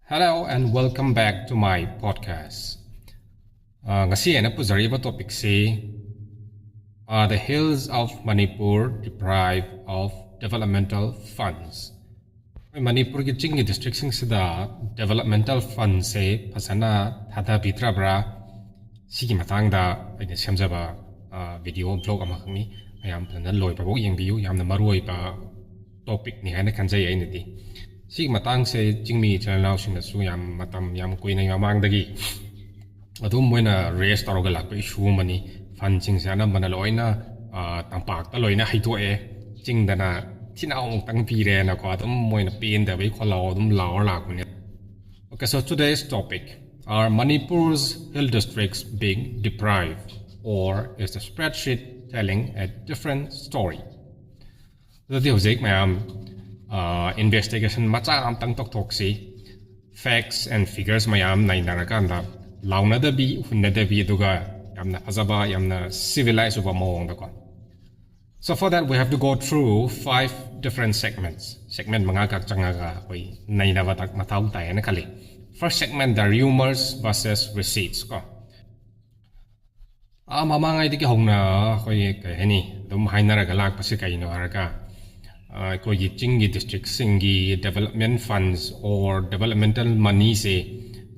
Hello and welcome back to my podcast. Ngasi na puzariba topic si are the hills of Manipur deprived of developmental funds. Manipur ki chingi district sing sida developmental funds se pasana thada bitra bra sigi matang da aina semjaba video blog ama khangni ayam plana loi pa bo yengbiu yamna maroi pa topic ni haina kanjai aina di Sig matang se jingmi channel sing na su yam matam yam kuina yamang dagi adum moina raise taroga lakpa issue mani fan ching sa na mana loina tampak ta loina haito e ching dana thinau tang pi re na ko adum moina pin da bai kholo adum law la ku ne. Okay, so today's topic are Manipur's hill districts being deprived, or is the spreadsheet telling a different story? The deal mayam investigation macha am tang tok tok si facts and figures mayam nai narakanda launa da bi hunna da bi duga yamna azaba yamna civilized uba mong da ko. So for that we have to go through 5 different segments. Segment mga kak changa ga koi nai na batak matau tai na kali. First segment, the rumors versus receipts ko. Mamangai di ki hongna koi kai ni dum hainara ga lak pasi kai no haraka koi chingi district singi development funds or developmental money se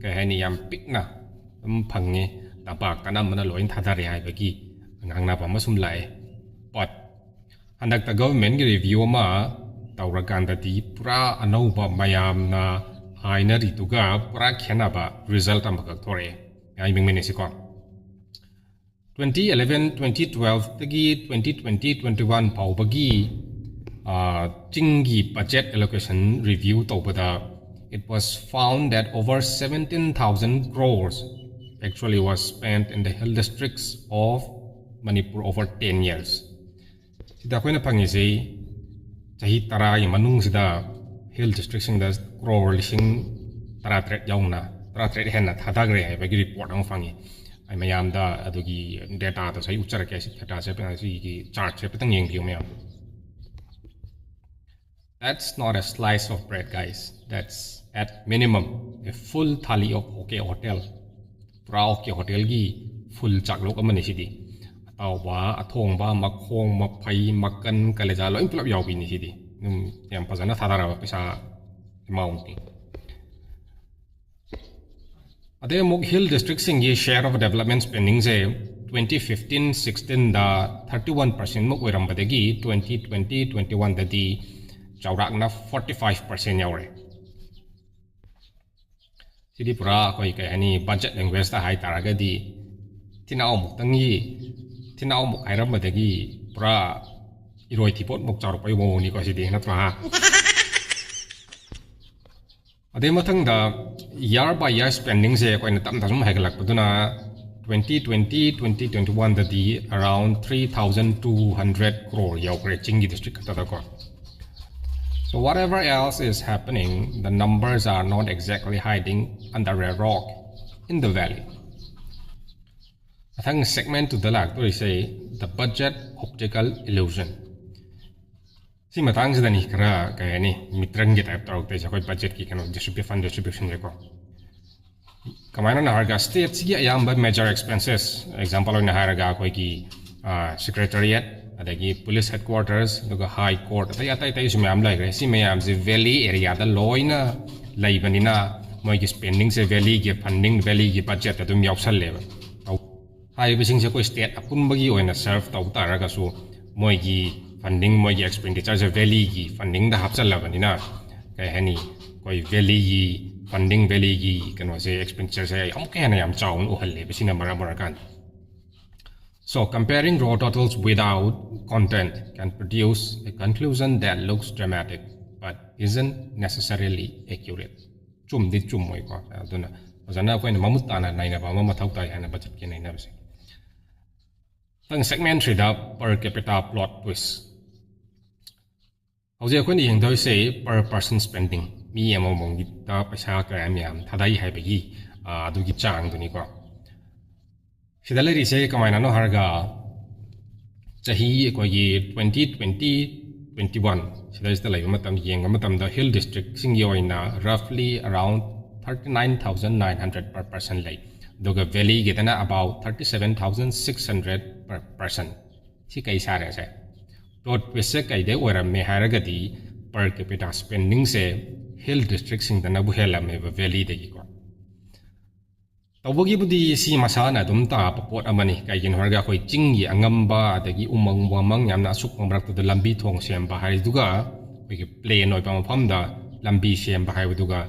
kai ni yam pikna phange tapak kanam mana loin thadari hai bagi ngangna pa masum lai but handak the government review ma tawrakan da ti pura anauba mayam na aina rituga pura khena ba result am ka thore ai ming mene sikon 2011 2012 tagi 2020 21 pau bagi Chingi budget allocation review tobada, it was found that over 17,000 crores actually was spent in the hill districts of Manipur over 10 years. Sida ko na pangisi sahi tara yung manung sida hill districts sing da crore lising tara tret yaung na tara tret hen na thadagre hai bagi report ang fangi ay mayam da adugi data to sahi uchara kaya si data sa pinasi ki chart sa pitang yeng biyo mayam. That's not a slice of bread, guys. That's at minimum a full thali of okay hotel. Pra okay hotel gi full chaklok amani sidi. Ataw ba athong ba makhong mapai makan kaleja lo implap yaw bini sidi. Num yam pasana thadara ba pesa amount ni. Ade mok hill district singi share of development spending se 2015-16 da 31% mok oiram badagi 2020-21 da di Chaurak na 45% yaure. Sidi pura koi kaya ni budget language ta hai taraga di tinao muk tangi tinao muk hai ram badagi pura iroi tipot muk chaurok payo mo ni ko sidi na tra. Ade matang da year by year spending se koi na tam tasum hai galak paduna 2020-2021 da di around 3,200 crore yaure Chingi district ta ko. So whatever else is happening, the numbers are not exactly hiding under a rock in the valley. I think segment to the lag to say the budget optical illusion. Si matang sa dani kara kaya ni mitrang kita tarok tayo sa koi budget ki kano distribution ko. Kamay na harga state sige ayam ba major expenses. Example na harga koi ki secretariat adagi police headquarters duga high court atay sumayam lai gre si mayam se valley area da loina laibanina moi ki spending se valley ki funding valley ki budget adum yausal leba hai bising se ko state apun bagi oina serve taw taraga su moi ki funding moi ki expenditure se valley ki funding da hapsal labanina kai hani koi valley ki funding valley ki kanwa se expenditure se am ke na yam chaun o halle bisina mara kan. So comparing raw totals without content can produce a conclusion that looks dramatic but isn't necessarily accurate. Chum di chum moi ko aduna azana ko ni mamutana naina ba mamathau tai hana budget ki naina base. Tang segment 3 da per capita plot twist. Hoje ko ni heng doi say per person spending mi among ta paisa ka am thadai hai bagi adu gi chang duni ko. Sidalari se kamay na no harga sahi ko yi 2020-21 sidalari talay matam yeng matam the hill district sing yoy na roughly around 39,900 per person lay. Duga valley gitana about 37,600 per person. Si kay sare se. Plot pese kay de oram me haragadi per capita spending se hill district sing dana buhela me valley de ko. Tawagi budi si masana dum ta papot amani kay gin harga khoi chinggi angamba adagi umang wamang yamna suk mabrak to lambi thong sem ba hari duga we plane oi pam phamda lambi sem ba hai duga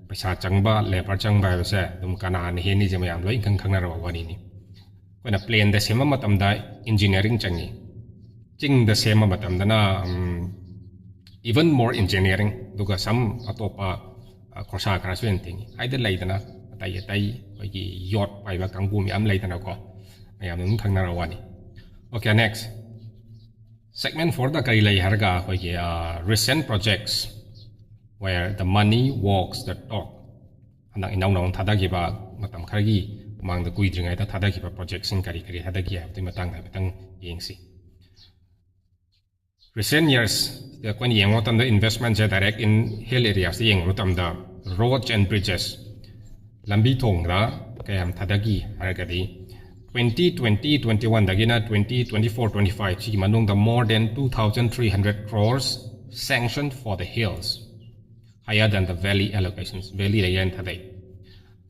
paisa changba leper changba ba se dum kana ni heni je mayam loi khang khang na rawani ni koina plane da sema matam da engineering changi ching da sema matam da na even more engineering duga sam atopa khosa kra swen ting ai da lai da na tai gi yot pai ba kangbu mi am lai da na ko mayam dum khang na rawani. Okay, next segment for the kai lai harga gi recent projects where the money walks the talk. Andang inaw na thadagi ba matam khargi mang the kui dringai ta thadagi ba project sing kari thadagi ha ti matang ha matang yengsi. Recent years the kwen yengo tam the investments direct in hill areas yengo tam the roads and bridges. Lambi thong da kayam thadagi hargadi 2020-21 dagina 2024-25 chi manung the more than 2,300 crores sanctioned for the hills, higher than the valley allocations. Valley again today.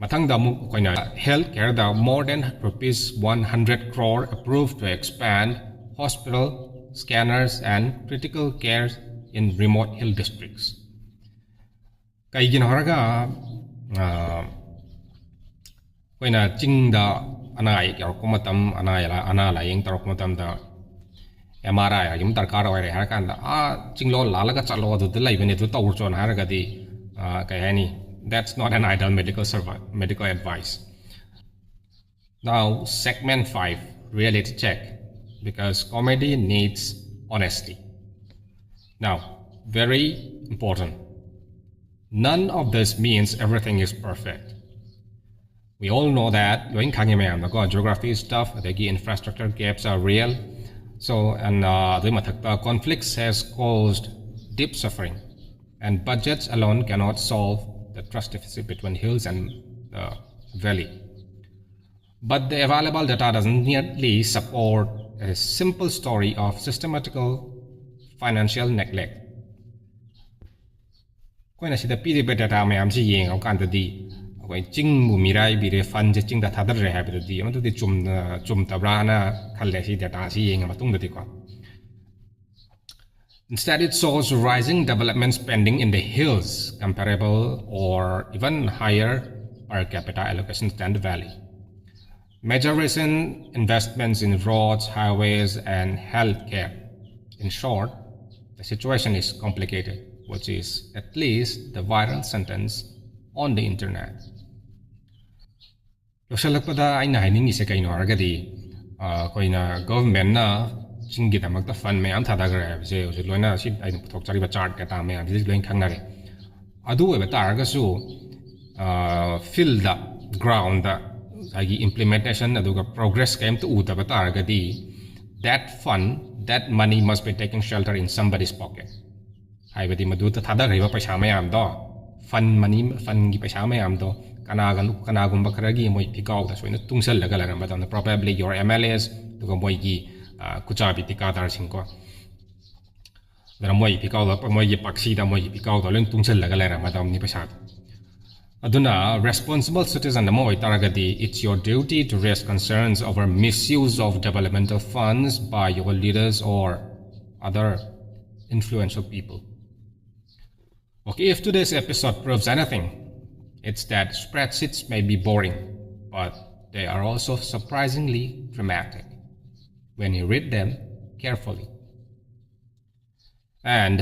Matang damu koina healthcare da more than rupees 100 crore approved to expand hospital, scanners and critical care in remote hill districts. Kay ginaharaga koina chingda anai kumatam anala yung kumatam da MRI yung tarkar away harakan da chinglo lalaga chalo do delay when it to urchon haragadi kayani. That's not an ideal medical advice. Now segment 5, reality check, because comedy needs honesty. Now very important, none of this means everything is perfect. We all know that geography stuff, the infrastructure gaps are real. So, and the conflicts has caused deep suffering, and budgets alone cannot solve the trust deficit between hills and the valley. But the available data doesn't nearly support a simple story of systematical financial neglect. Kung nasi dapi data mayam si yeng au kan tadi. Ching mumirai bire fan je ching da thadar re ha bi di amatu di chum tabra na khalle si data si yeng matung da ko. Instead it shows rising development spending in the hills comparable or even higher per capita allocations than the valley. Major recent investments in roads, highways and healthcare. In short, the situation is complicated, which is at least the viral sentence on the internet. Losalakpada ay nahining isa kayo haragadi koina government na chingi damak ta fund mayam thadagra se loina si ay puthok chari ba chart ka ta mayam dis loin khangnare adu we ta arga su fill the ground agi implementation aduga progress came to uta ba ta argadi that fund, that money must be taking shelter in somebody's pocket. Haibadi madu ta thadagra ba paisa mayam do fund money fund gi paisa mayam do kanagumba karagi moy pikaw da soina tungsal laga laram badam probably your MLAs to moy gi kuchabi tikadar singko dara moy pikaw da moy gi paksi da moy pikaw da len tungsal laga laram badam ni pasat aduna responsible citizen da moy taragadi. It's your duty to raise concerns over misuse of developmental funds by your leaders or other influential people. Okay, if today's episode proves anything, it's that spreadsheets may be boring, but they are also surprisingly dramatic when you read them carefully. And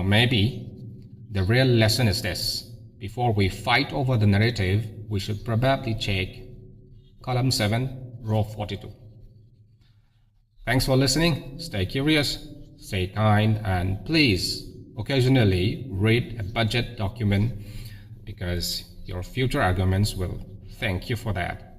maybe the real lesson is this: before we fight over the narrative, we should probably check column 7, row 42. Thanks for listening. Stay curious, stay kind, and please occasionally read a budget document, because your future arguments will thank you for that.